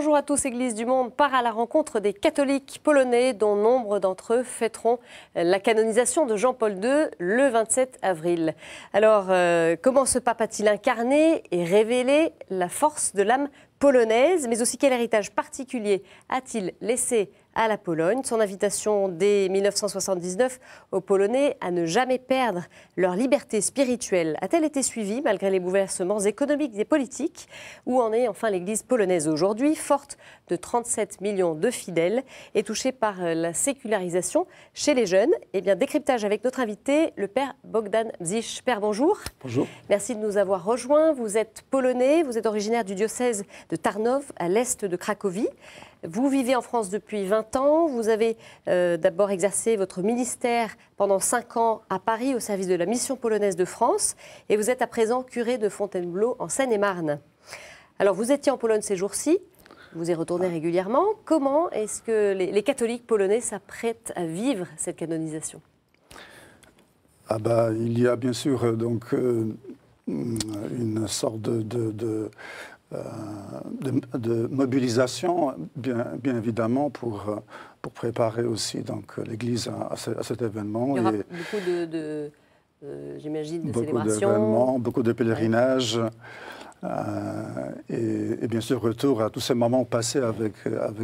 Bonjour à tous, Église du Monde part à la rencontre des catholiques polonais dont nombre d'entre eux fêteront la canonisation de Jean-Paul II le 27 avril. Alors, comment ce pape a-t-il incarné et révélé la force de l'âme polonaise, mais aussi quel héritage particulier a-t-il laissé à la Pologne? Son invitation dès 1979 aux Polonais à ne jamais perdre leur liberté spirituelle a-t-elle été suivie malgré les bouleversements économiques et politiques? Où en est enfin l'Église polonaise aujourd'hui, forte de 37 millions de fidèles et touchée par la sécularisation chez les jeunes? Eh bien, décryptage avec notre invité, le père Bogdan Bzisz. Père, bonjour. Bonjour. Merci de nous avoir rejoints. Vous êtes polonais, vous êtes originaire du diocèse de Tarnów, à l'est de Cracovie. Vous vivez en France depuis 20 ans. Vous avez d'abord exercé votre ministère pendant 5 ans à Paris au service de la mission polonaise de France. Et vous êtes à présent curé de Fontainebleau en Seine-et-Marne. Alors vous étiez en Pologne ces jours-ci. Vous y retournez régulièrement. Comment est-ce que les catholiques polonais s'apprêtent à vivre cette canonisation? Il y a bien sûr donc, une sorte de mobilisation, bien évidemment, pour préparer aussi l'Église à cet événement. Il y aura beaucoup j'imagine, de célébrations. Beaucoup d'événements, beaucoup de pèlerinages. Et bien sûr, retour à tous ces moments passés avec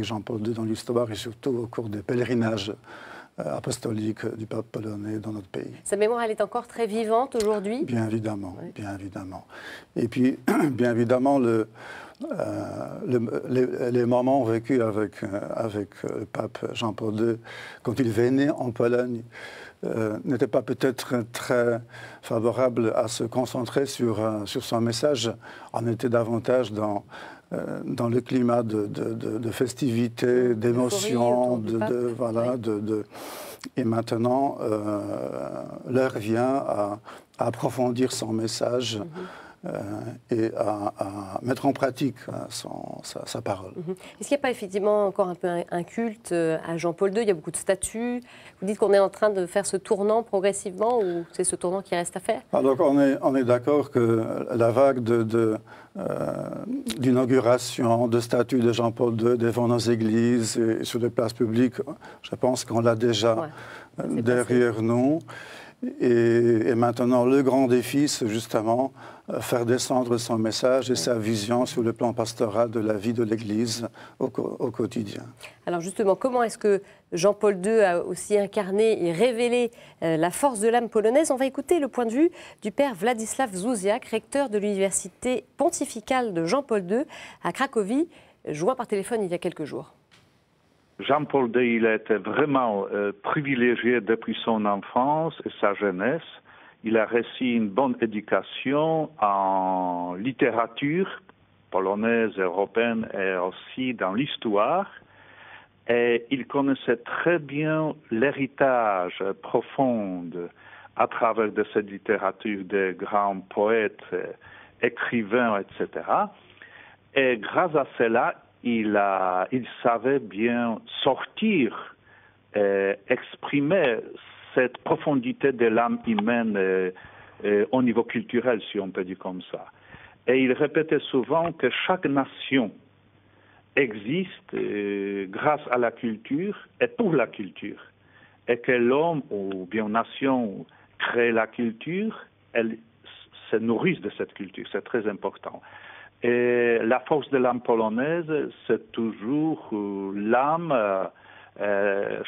Jean-Paul II dans l'histoire et surtout au cours des pèlerinages apostoliques du pape polonais dans notre pays. Sa mémoire, elle est encore très vivante aujourd'hui? Bien évidemment, oui. Bien évidemment. Et puis, bien évidemment, les moments vécus avec le pape Jean-Paul II, quand il venait en Pologne, n'était pas peut-être très favorable à se concentrer sur son message. On était davantage dans le climat de festivité, d'émotion, et maintenant, l'heure vient à approfondir son message. Et à mettre en pratique sa parole. Est-ce qu'il n'y a pas effectivement encore un peu un culte à Jean-Paul II? Il y a beaucoup de statues. Vous dites qu'on est en train de faire ce tournant progressivement, ou c'est ce tournant qui reste à faire? Donc on est d'accord que la vague d'inauguration de statues de Jean-Paul II devant nos églises et sur les places publiques, je pense qu'on l'a déjà derrière nous. Et maintenant, le grand défi, c'est justement faire descendre son message et sa vision sur le plan pastoral de la vie de l'Église au quotidien. Alors justement, comment est-ce que Jean-Paul II a aussi incarné et révélé la force de l'âme polonaise? On va écouter le point de vue du père Władysław Zuziak, recteur de l'université pontificale de Jean-Paul II à Cracovie, joint par téléphone il y a quelques jours. Jean-Paul II, il a été vraiment privilégié depuis son enfance et sa jeunesse. Il a reçu une bonne éducation en littérature polonaise, européenne et aussi dans l'histoire. Et il connaissait très bien l'héritage profond à travers de cette littérature des grands poètes, écrivains, etc. Et grâce à cela, il savait bien sortir et exprimer cette profondité de l'âme humaine au niveau culturel, si on peut dire comme ça. Et il répétait souvent que chaque nation existe grâce à la culture et pour la culture. Et que l'homme ou bien une nation crée la culture, elle se nourrit de cette culture, c'est très important. Et la force de l'âme polonaise, c'est toujours l'âme,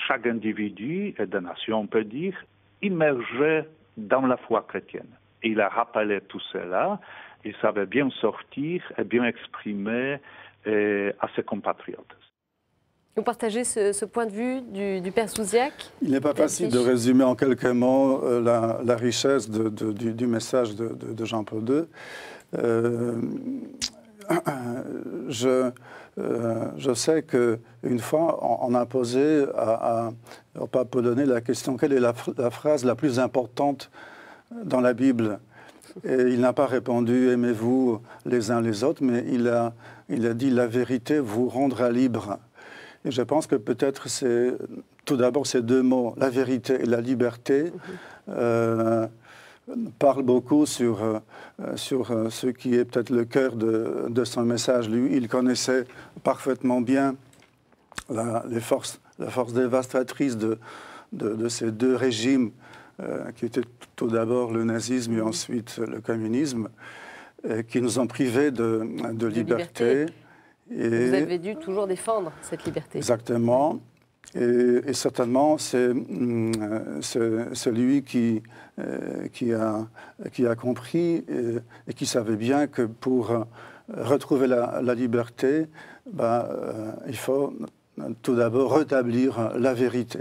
chaque individu et de nation, on peut dire, immergé dans la foi chrétienne. Et il a rappelé tout cela, il savait bien sortir et bien exprimer à ses compatriotes. Vous partagez ce point de vue du père Zuziak? Il n'est pas facile de résumer en quelques mots la richesse du message de Jean-Paul II. Je sais qu'une fois, on a posé au pape polonais la question: quelle est la phrase la plus importante dans la Bible? Et il n'a pas répondu « aimez-vous les uns les autres », mais il a dit « la vérité vous rendra libre ». Et je pense que peut-être c'est tout d'abord ces deux mots, la vérité et la liberté, parle beaucoup sur ce qui est peut-être le cœur de son message. Lui, il connaissait parfaitement bien la force dévastatrice de ces deux régimes qui étaient tout d'abord le nazisme et ensuite le communisme, qui nous ont privés de liberté. Et vous avez dû toujours défendre cette liberté. Exactement. Et certainement, c'est lui qui a compris et qui savait bien que pour retrouver la liberté, il faut tout d'abord rétablir la vérité.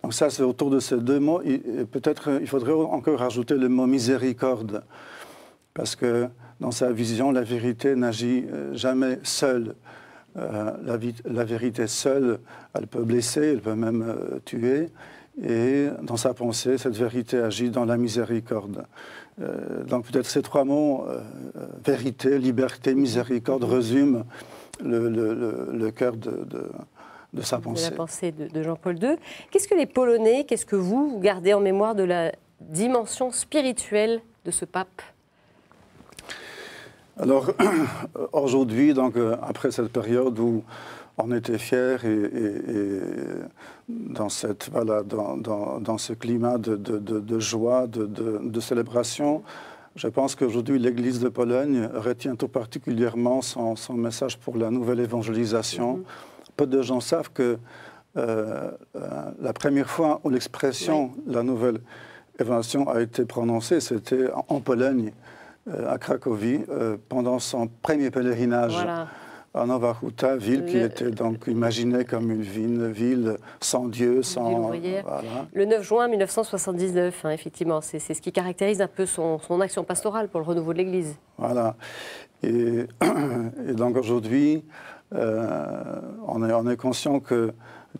Donc ça, c'est autour de ces deux mots. Peut-être il faudrait encore rajouter le mot miséricorde, parce que dans sa vision, la vérité n'agit jamais seule. La vérité seule, elle peut blesser, elle peut même tuer. Et dans sa pensée, cette vérité agit dans la miséricorde. Donc peut-être ces trois mots, vérité, liberté, miséricorde, résument le cœur de sa pensée. De la pensée de Jean-Paul II. Qu'est-ce que les Polonais, qu'est-ce que vous gardez en mémoire de la dimension spirituelle de ce pape ? Alors, aujourd'hui, donc, après cette période où on était fiers et dans ce climat de joie, de célébration, je pense qu'aujourd'hui, l'Église de Pologne retient tout particulièrement son message pour la nouvelle évangélisation. Peu de gens savent que la première fois où l'expression la nouvelle évangélisation a été prononcée, c'était en Pologne, à Cracovie, pendant son premier pèlerinage à Nowa Huta, ville qui était donc imaginée comme une ville sans Dieu, sans... Voilà. Le 9 juin 1979, effectivement, c'est ce qui caractérise un peu son action pastorale pour le renouveau de l'Église. Voilà. Et donc aujourd'hui, on est conscient que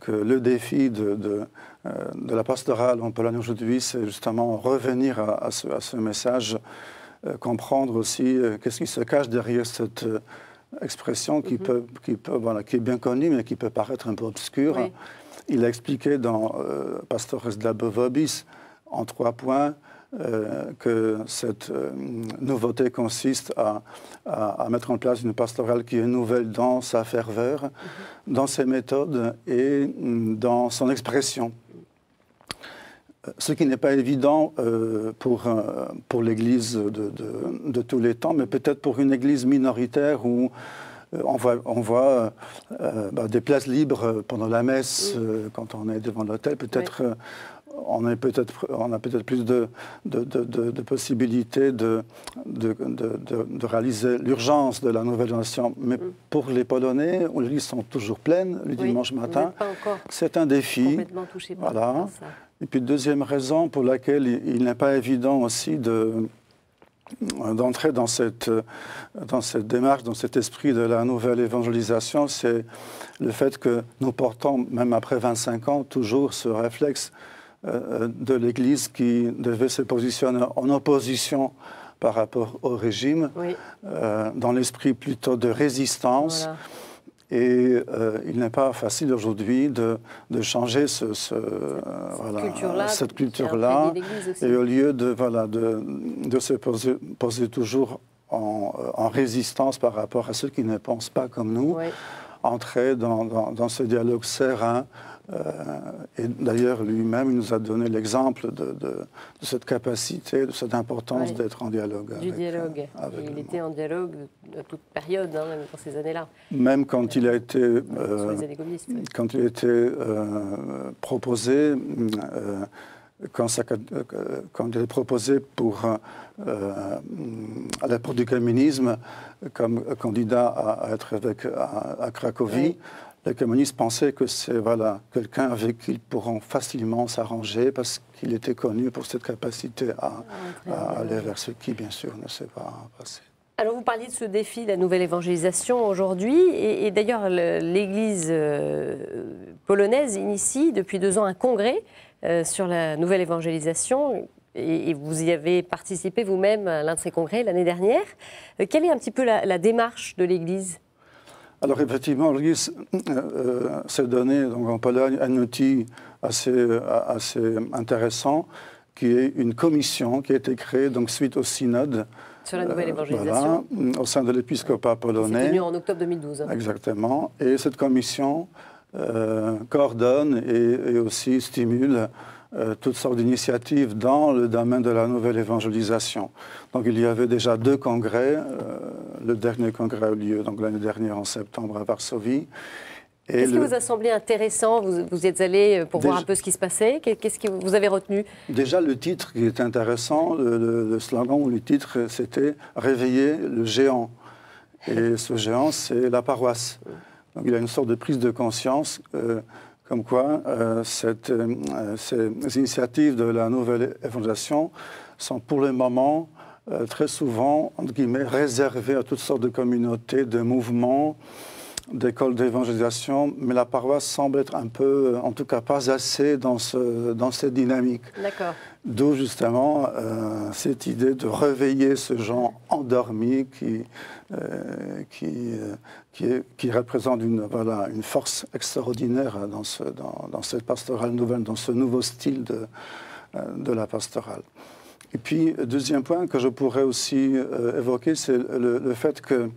le défi de la pastorale en Pologne aujourd'hui, c'est justement revenir à ce message, comprendre aussi qu'est-ce qui se cache derrière cette expression qui est bien connue, mais qui peut paraître un peu obscure. Oui. Il a expliqué dans Pastores dla Vobis, en 3 points, que cette nouveauté consiste à mettre en place une pastorale qui est nouvelle dans sa ferveur, dans ses méthodes et dans son expression. Ce qui n'est pas évident pour l'Église de tous les temps, mais peut-être pour une Église minoritaire où on voit des places libres pendant la messe, quand on est devant l'autel, peut-être on a peut-être plus de possibilités de réaliser l'urgence de la nouvelle nation. Mais pour les Polonais, où les églises sont toujours pleines le dimanche matin, c'est un défi. Complètement touché par ça. Et puis, deuxième raison pour laquelle il n'est pas évident aussi d'entrer dans cette démarche, dans cet esprit de la nouvelle évangélisation, c'est le fait que nous portons, même après 25 ans, toujours ce réflexe de l'Église qui devait se positionner en opposition par rapport au régime, dans l'esprit plutôt de résistance. Voilà. Et il n'est pas facile aujourd'hui de changer cette culture-là. Et au lieu de se poser toujours en résistance par rapport à ceux qui ne pensent pas comme nous, entrer dans ce dialogue serein. Et d'ailleurs, lui-même, il nous a donné l'exemple de cette capacité, de cette importance d'être en dialogue. Il était en dialogue à toute période, même dans ces années-là. Même quand il a été, proposé, quand il est proposé à l'époque du communisme comme candidat à être évêque à Cracovie, les communistes pensaient que c'est quelqu'un avec qui ils pourront facilement s'arranger parce qu'il était connu pour cette capacité à aller vers ce qui, bien sûr, ne s'est pas passé. Alors, vous parliez de ce défi, la nouvelle évangélisation aujourd'hui, et d'ailleurs, l'Église polonaise initie depuis 2 ans un congrès sur la nouvelle évangélisation, et vous y avez participé vous-même à l'un de ces congrès l'année dernière. Quelle est un petit peu la démarche de l'Église ? Alors effectivement, l'Église s'est donné donc, en Pologne un outil assez intéressant qui est une commission qui a été créée donc, suite au synode sur la nouvelle évangélisation, au sein de l'épiscopat polonais. C'est tenu en octobre 2012. Exactement. Et cette commission coordonne et aussi stimule toutes sortes d'initiatives dans le domaine de la nouvelle évangélisation. Donc il y avait déjà 2 congrès. Le dernier congrès a eu lieu l'année dernière en septembre à Varsovie. Qu'est-ce qui vous a semblé intéressant? Vous êtes allé pour voir un peu ce qui se passait. Qu'est-ce que vous avez retenu? Déjà, le titre qui est intéressant, le slogan ou le titre, c'était « Réveiller le géant ». Et ce géant, c'est la paroisse. Donc il y a une sorte de prise de conscience comme quoi ces initiatives de la nouvelle évangélisation sont pour le moment très souvent, entre guillemets, réservées à toutes sortes de communautés, de mouvements, d'écoles d'évangélisation, mais la paroisse semble être un peu, en tout cas pas assez dans cette dynamique. D'accord. D'où justement cette idée de réveiller ce genre endormi qui représente une force extraordinaire dans cette pastorale nouvelle, dans ce nouveau style de la pastorale. Et puis, deuxième point que je pourrais aussi évoquer, c'est le fait que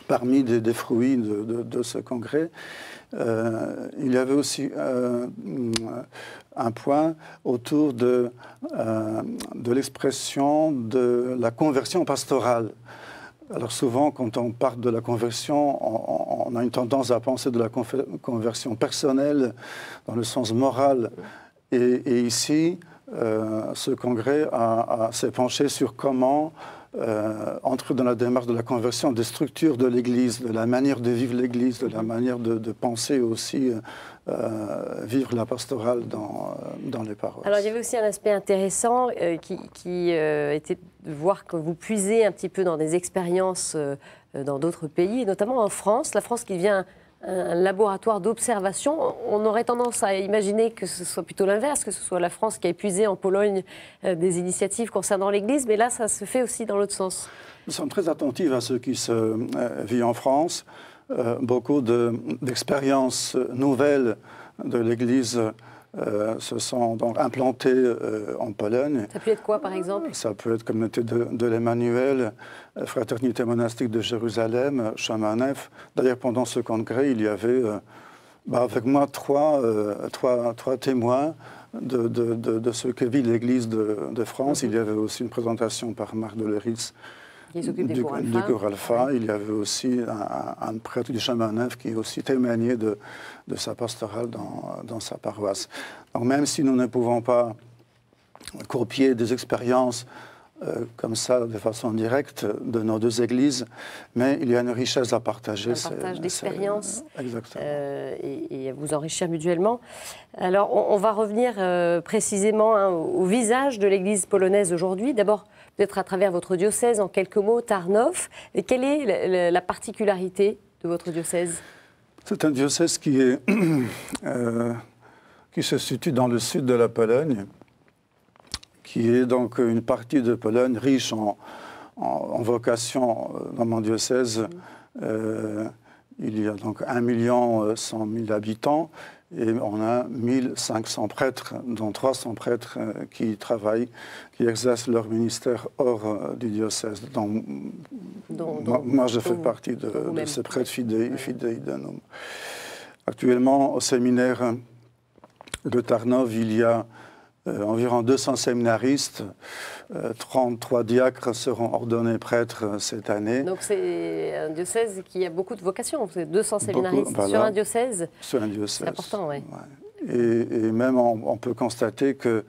parmi des fruits de ce congrès, il y avait aussi un point autour de l'expression de la conversion pastorale. Alors souvent, quand on parle de la conversion, on a une tendance à penser de la conversion personnelle dans le sens moral. Et ici, ce congrès s'est penché sur comment entre dans la démarche de la conversion des structures de l'Église, de la manière de vivre l'Église, de la manière de penser aussi vivre la pastorale dans les paroisses. Alors il y avait aussi un aspect intéressant qui était de voir que vous puisez un petit peu dans des expériences dans d'autres pays, et notamment en France. La France qui vient un laboratoire d'observation. On aurait tendance à imaginer que ce soit plutôt l'inverse, que ce soit la France qui a épuisé en Pologne des initiatives concernant l'Église, mais là, ça se fait aussi dans l'autre sens. Nous sommes très attentifs à ce qui se vit en France. Beaucoup d'expériences nouvelles de l'Église se sont donc implantées en Pologne. Ça peut être quoi, par exemple? Ça peut être communauté de l'Emmanuel, fraternité monastique de Jérusalem, Chemin Neuf. D'ailleurs, pendant ce congrès, il y avait avec moi trois témoins de ce que vit l'Église de France. Il y avait aussi une présentation par Marc Deleritz du Chœur Alpha. Il y avait aussi un prêtre du Chemin Neuf qui aussi témoignait de sa pastorale dans sa paroisse. Donc même si nous ne pouvons pas copier des expériences comme ça, de façon directe, de nos 2 églises, mais il y a une richesse à partager. Un partage d'expériences et à vous enrichir mutuellement. Alors, on va revenir précisément au visage de l'église polonaise aujourd'hui. D'abord, peut-être à travers votre diocèse, en quelques mots, Tarnów. Et quelle est la particularité de votre diocèse? C'est un diocèse qui se situe dans le sud de la Pologne, qui est donc une partie de Pologne riche en vocation dans mon diocèse. Il y a donc 1 100 000 habitants et on a 1500 prêtres, dont 300 prêtres qui travaillent, qui exercent leur ministère hors du diocèse. Moi, je fais partie de ces prêtres fidei Deinum. Actuellement, au séminaire de Tarnów, il y a environ 200 séminaristes, 33 diacres seront ordonnés prêtres cette année. Donc c'est un diocèse qui a beaucoup de vocations, c'est 200 séminaristes sur un diocèse. Sur un diocèse. C'est important, oui. Ouais. Et même on peut constater que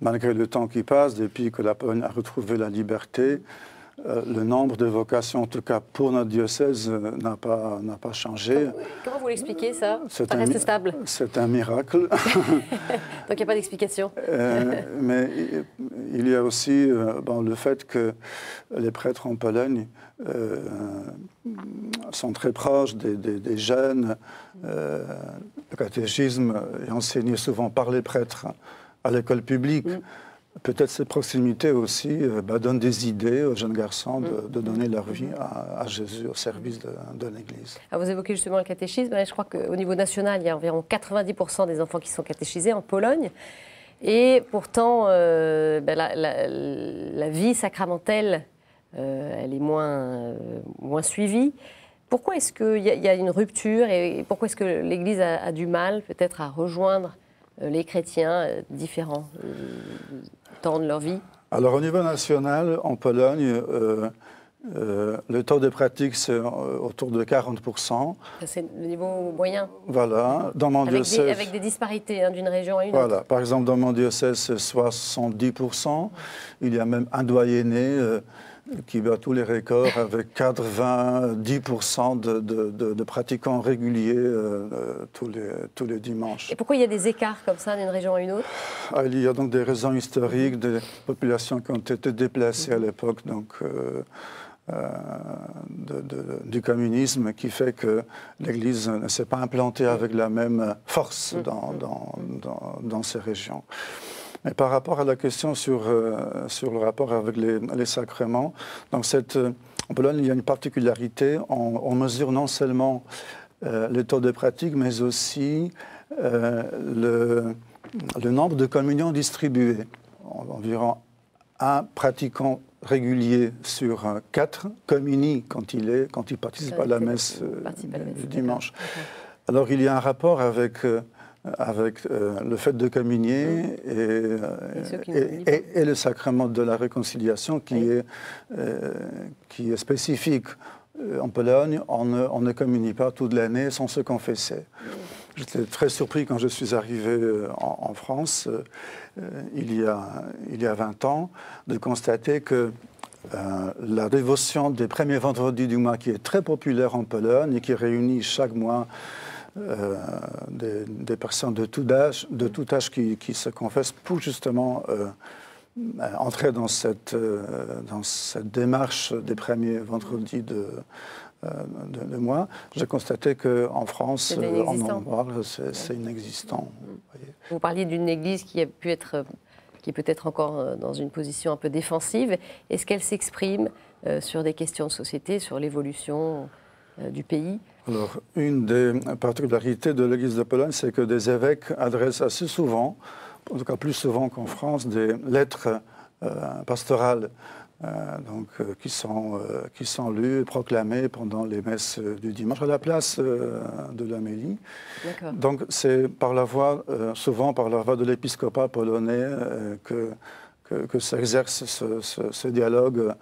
malgré le temps qui passe, depuis que la Pologne a retrouvé la liberté, le nombre de vocations, en tout cas pour notre diocèse, n'a pas changé. Comment vous l'expliquez ça? Ça reste stable? C'est un miracle. Donc il n'y a pas d'explication. Mais il y a aussi le fait que les prêtres en Pologne sont très proches des jeunes. Le catéchisme est enseigné souvent par les prêtres à l'école publique. Peut-être cette proximité aussi donne des idées aux jeunes garçons de donner leur vie à Jésus au service de l'Église. Vous évoquez justement le catéchisme. Je crois qu'au niveau national, il y a environ 90% des enfants qui sont catéchisés en Pologne. Et pourtant, la vie sacramentelle, elle est moins suivie. Pourquoi est-ce qu'il y a une rupture et pourquoi est-ce que l'Église a du mal peut-être à rejoindre les chrétiens différents temps de leur vie? Alors au niveau national, en Pologne, le taux de pratique, c'est autour de 40%. C'est le niveau moyen. Voilà. Dans mon diocèse, avec des disparités d'une région à une voilà. autre. Par exemple, dans mon diocèse, c'est 70%. Il y a même un doyenné qui bat tous les records avec 90% de pratiquants réguliers tous les dimanches. Et pourquoi il y a des écarts comme ça d'une région à une autre? Il y a donc des raisons historiques, des populations qui ont été déplacées à l'époque du communisme, qui fait que l'Église ne s'est pas implantée avec la même force dans ces régions. Mais par rapport à la question sur le rapport avec les sacrements, donc en Pologne, il y a une particularité. On mesure non seulement le taux de pratique, mais aussi le nombre de communions distribuées. Environ un pratiquant régulier sur 4 communie quand il participe à la messe du dimanche. Alors il y a un rapport avec le fait de communier et le sacrement de la réconciliation qui est spécifique. En Pologne, on ne communie pas toute l'année sans se confesser. J'étais très surpris quand je suis arrivé en France, il y a 20 ans, de constater que la dévotion des premiers vendredis du mois, qui est très populaire en Pologne et qui réunit chaque mois des personnes de tout âge qui se confessent pour justement entrer dans cette démarche des premiers vendredis de mois. J'ai constaté qu'en France, en nombre, c'est inexistant. Vous parliez d'une Église qui est peut-être encore dans une position un peu défensive. Est-ce qu'elle s'exprime sur des questions de société, sur l'évolution du pays? Alors, une des particularités de l'Église de Pologne, c'est que des évêques adressent assez souvent, en tout cas plus souvent qu'en France, des lettres pastorales qui sont lues et proclamées pendant les messes du dimanche à la place de l'homélie. Donc c'est souvent par la voie de l'épiscopat polonais que s'exerce ce dialogue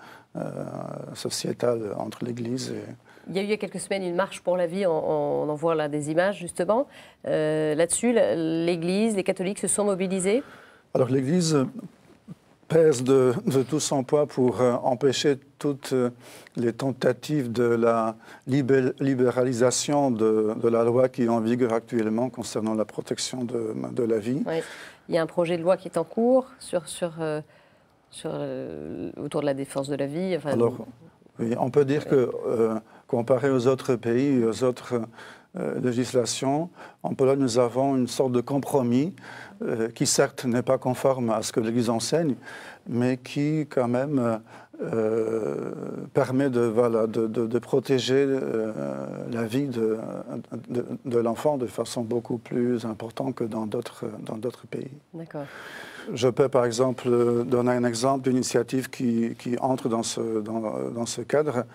sociétal entre l'Église et... Il y a eu il y a quelques semaines une marche pour la vie, on en voit là des images justement. Là-dessus, l'Église, les catholiques se sont mobilisés? Alors l'Église pèse de tout son poids pour empêcher toutes les tentatives de la libéralisation de la loi qui est en vigueur actuellement concernant la protection de la vie. Oui. Il y a un projet de loi qui est en cours autour de la défense de la vie. Enfin, alors, oui, on peut dire que, comparé aux autres pays, aux autres législations, en Pologne, nous avons une sorte de compromis qui, certes, n'est pas conforme à ce que l'Église enseigne, mais qui, quand même, permet de protéger la vie de l'enfant de façon beaucoup plus importante que dans d'autres pays. D'accord. Je peux, par exemple, donner un exemple d'initiative qui entre dans ce cadre.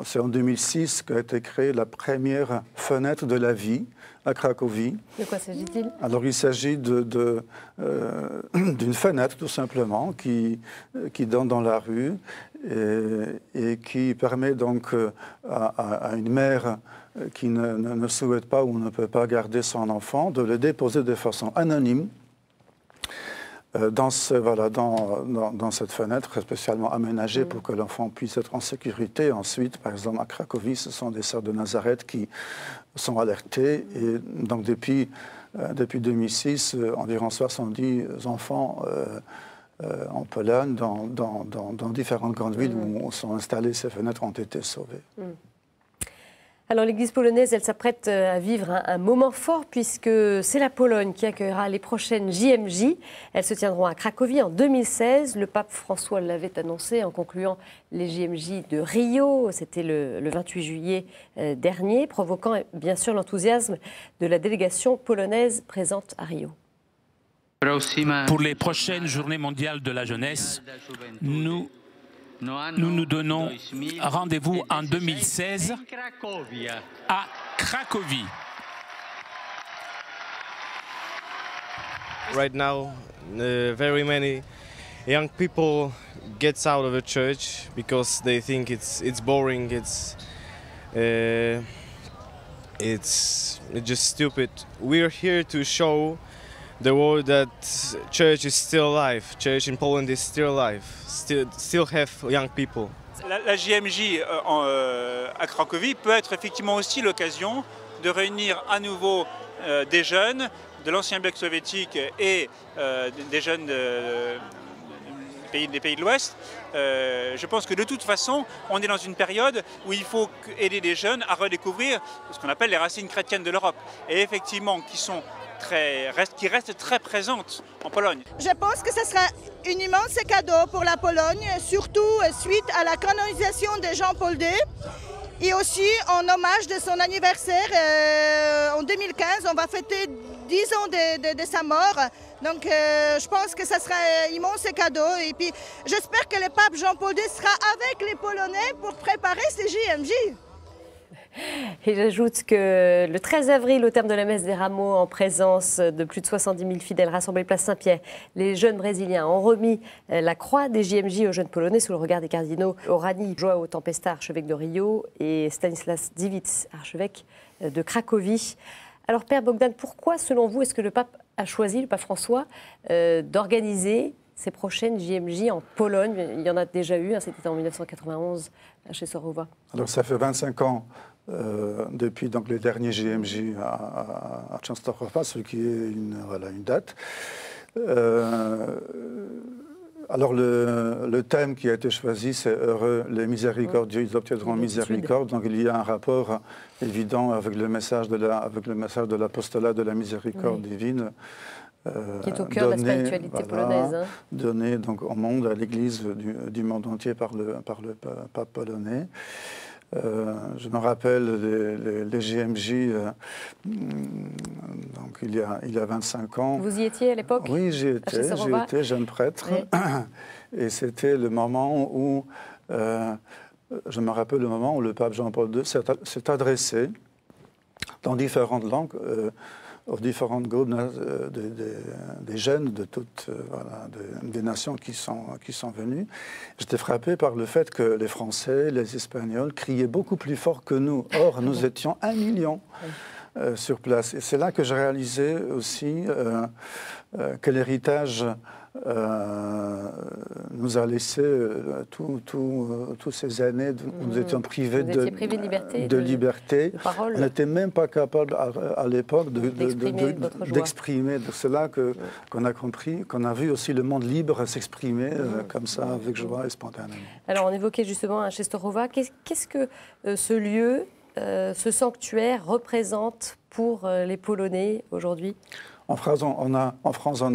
C'est en 2006 qu'a été créée la première fenêtre de la vie à Cracovie. De quoi s'agit-il? Alors, il s'agit d'une fenêtre, tout simplement, qui donne dans la rue et qui permet donc à une mère qui ne souhaite pas ou ne peut pas garder son enfant de le déposer de façon anonyme dans cette fenêtre spécialement aménagée pour que l'enfant puisse être en sécurité. Ensuite, par exemple, à Cracovie, ce sont des sœurs de Nazareth qui sont alertées. Et donc, depuis 2006, environ 70 enfants en Pologne, dans différentes grandes villes où sont installées ces fenêtres, ont été sauvés. Alors l'Église polonaise, elle s'apprête à vivre un moment fort puisque c'est la Pologne qui accueillera les prochaines JMJ. Elles se tiendront à Cracovie en 2016. Le pape François l'avait annoncé en concluant les JMJ de Rio. C'était le 28 juillet dernier, provoquant bien sûr l'enthousiasme de la délégation polonaise présente à Rio. Pour les prochaines journées mondiales de la jeunesse, nous nous donnons rendez-vous en 2016 à Cracovie. Right now, very many young people gets out of the church because they think it's boring, it's just stupid. We're here to show the world that church is still alive. Church in Poland is still alive. Still have young people. La JMJ à Cracovie peut être effectivement aussi l'occasion de réunir à nouveau des jeunes de l'ancien bloc soviétique et des jeunes des pays de l'Ouest. Je pense que de toute façon, on est dans une période où il faut aider les jeunes à redécouvrir ce qu'on appelle les racines chrétiennes de l'Europe. Et effectivement, qui restent très présentes en Pologne. Je pense que ce sera un immense cadeau pour la Pologne, surtout suite à la canonisation de Jean-Paul II et aussi en hommage de son anniversaire. En 2015, on va fêter 10 ans de sa mort. Donc je pense que ce sera un immense cadeau. Et puis j'espère que le pape Jean-Paul II sera avec les Polonais pour préparer ces JMJ. Et j'ajoute que le 13 avril, au terme de la messe des Rameaux, en présence de plus de 70 000 fidèles rassemblés place Saint-Pierre, les jeunes Brésiliens ont remis la croix des JMJ aux jeunes Polonais sous le regard des cardinaux Orani João Tempesta, archevêque de Rio, et Stanislas Dziwisz, archevêque de Cracovie. Alors Père Bogdan, pourquoi, selon vous, est-ce que le pape a choisi, le pape François, d'organiser ces prochaines JMJ en Pologne? Il y en a déjà eu, c'était en 1991 à Częstochowa. Alors ça fait 25 ans depuis donc, les derniers JMJ à Częstochowa, ce qui est une date. Alors le thème qui a été choisi, c'est « Heureux les miséricordieux, ils obtiendront miséricorde ». Donc il y a un rapport évident avec le message de l'apostolat de la miséricorde divine. Qui est au cœur de la spiritualité polonaise. Donné donc, au monde, à l'Église du monde entier par le pape polonais. Je me rappelle les JMJ, donc il y a 25 ans. Vous y étiez à l'époque? Oui, j'y étais jeune prêtre. Oui. Et c'était le moment où, je me rappelle le moment où le pape Jean-Paul II s'est adressé dans différentes langues aux différentes groupes des jeunes de toutes des nations qui sont venus. J'étais frappé par le fait que les Français, les Espagnols criaient beaucoup plus fort que nous. Or, nous étions 1 million sur place. Et c'est là que j'ai réalisé aussi que l'héritage nous a laissé toutes ces années où nous étions privés de liberté. On n'était même pas capable à l'époque d'exprimer. C'est là qu'on a compris, qu'on a vu aussi le monde libre s'exprimer comme ça, avec joie et spontanément. Alors on évoquait justement à Częstochowa, qu'est-ce que ce lieu, ce sanctuaire représente pour les Polonais aujourd'hui? En France, on a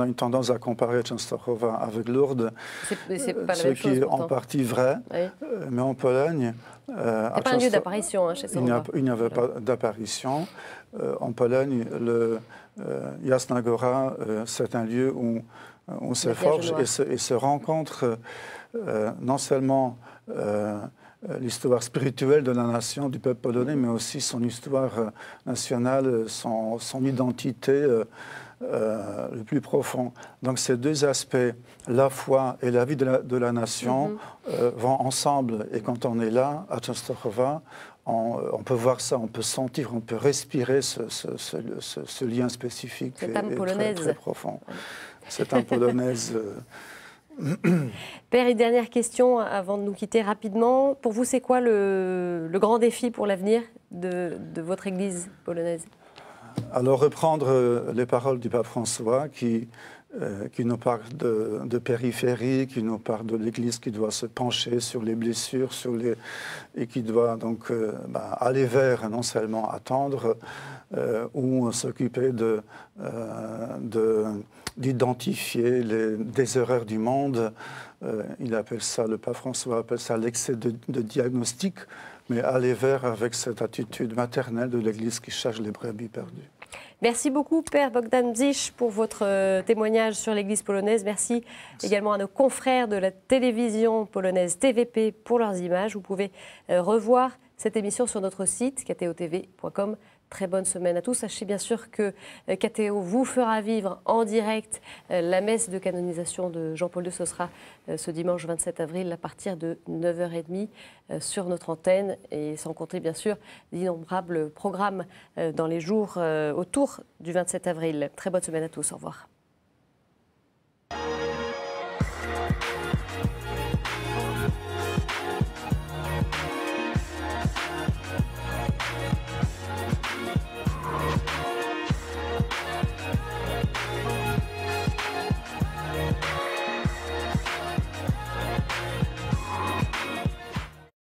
une tendance à comparer Częstochowa avec Lourdes, ce qui est en partie vrai, oui. Mais en Pologne... Ce n'est pas un lieu d'apparition, Częstochowa. Il n'y avait pas d'apparition. En Pologne, Jasna Góra, c'est un lieu où on se forge et se rencontre non seulement l'histoire spirituelle de la nation, du peuple polonais, mais aussi son histoire nationale, son identité le plus profond. Donc ces deux aspects, la foi et la vie de la nation, vont ensemble. Et quand on est là, à Częstochowa, on peut voir ça, on peut sentir, on peut respirer ce lien spécifique cette âme polonaise. Très profond. Cette âme polonaise... Père, une dernière question avant de nous quitter rapidement. Pour vous, c'est quoi le grand défi pour l'avenir de votre Église polonaise? Alors reprendre les paroles du pape François qui qui nous parle de périphérie, qui nous parle de l'Église qui doit se pencher sur les blessures, et qui doit donc aller vers, non seulement attendre, ou s'occuper d'identifier des erreurs du monde. Il appelle ça, le pape François appelle ça l'excès de diagnostic, mais aller vers avec cette attitude maternelle de l'Église qui cherche les brebis perdues. Merci beaucoup, Père Bogdan Bzisch, pour votre témoignage sur l'Église polonaise. Merci également à nos confrères de la télévision polonaise TVP pour leurs images. Vous pouvez revoir cette émission sur notre site ktotv.com. Très bonne semaine à tous. Sachez bien sûr que KTO vous fera vivre en direct la messe de canonisation de Jean-Paul II. Ce sera ce dimanche 27 avril à partir de 9h30 sur notre antenne, et sans compter bien sûr d'innombrables programmes dans les jours autour du 27 avril. Très bonne semaine à tous. Au revoir.